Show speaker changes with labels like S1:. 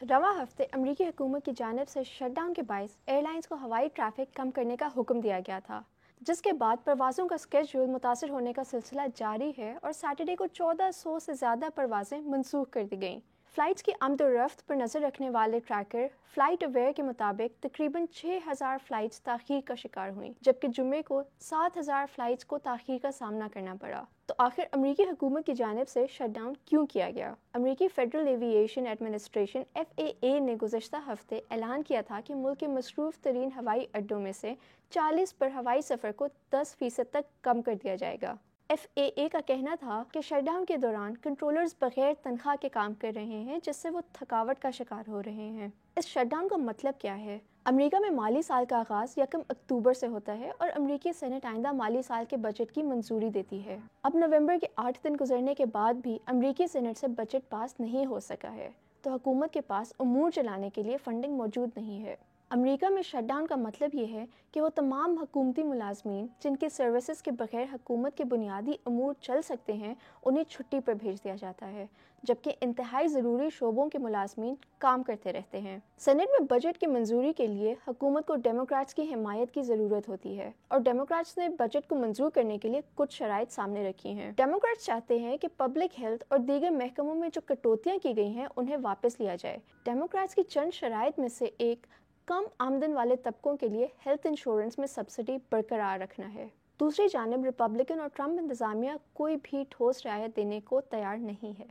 S1: रवां हफ्ते अमरीकी हुकूमत की जानिब से शटडाउन के बायस एयरलाइंस को हवाई ट्रैफिक कम करने का हुक्म दिया गया था, जिसके बाद परवाज़ों का स्केड्यूल मुतासर होने का सिलसिला जारी है और सैटरडे को 1400 से ज़्यादा परवाज़ें मनसूख कर दी गईं। फ़्लाइट्स की आमद-ओ-रफ्त पर नज़र रखने वाले ट्रैकर फ़्लाइट अवेयर के मुताबिक तकरीबन 6000 फ़्लाइट्स ताख़ीर का शिकार हुईं, जबकि जुम्मे को 7000 फ़्लाइट्स को ताख़ीर का सामना करना पड़ा। तो आखिर अमरीकी हुकूमत की जानिब से शटडाउन क्यों किया गया? अमरीकी फेडरल एविएशन एडमिनिस्ट्रेशन FAA ने गुज़श्ता हफ्ते ऐलान किया था कि मुल्क के मसरूफ़ तरीन हवाई अड्डों में से 40 पर हवाई सफ़र को 10% तक कम कर दिया जाएगा। FAA का कहना था कि शटडाउन के दौरान कंट्रोलर्स बगैर तनख्वाह के काम कर रहे हैं, जिससे वो थकावट का शिकार हो रहे हैं। इस शटडाउन का मतलब क्या है? अमेरिका में माली साल का आगाज़ 1 अक्टूबर से होता है और अमरीकी सेनेट आइंदा माली साल के बजट की मंजूरी देती है। अब नवंबर के 8 दिन गुजरने के बाद भी अमरीकी सेनेट से बजट पास नहीं हो सका है, तो हुकूमत के पास उमूर चलाने के लिए फंडिंग मौजूद नहीं है। अमेरिका में शटडाउन का मतलब ये है कि वो तमाम हुकूमती मुलाजमीन जिनकी सर्विसेज के बगैर हुकूमत के बुनियादी अमूर चल सकते हैं, उन्हें छुट्टी पर भेज दिया जाता है, जबकि इंतहाई ज़रूरी शोबों के मुलाजमीन काम करते रहते हैं। सेनेट में बजट की मंजूरी के लिए हुकूमत को डेमोक्रेट्स की हिमायत की ज़रूरत होती है और डेमोक्रेट्स ने बजट को मंजूर करने के लिए कुछ शराइत सामने रखी हैं। डेमोक्रेट्स चाहते हैं कि पब्लिक हेल्थ और दीगर महकमों में जो कटौतियाँ की गई हैं उन्हें वापस लिया जाए। डेमोक्रेट्स की चंद शराइत में से एक कम आमदन वाले तबकों के लिए हेल्थ इंश्योरेंस में सब्सिडी बरकरार रखना है। दूसरी जानिब रिपब्लिकन और ट्रंप इंतज़ामिया कोई भी ठोस रियायत देने को तैयार नहीं है।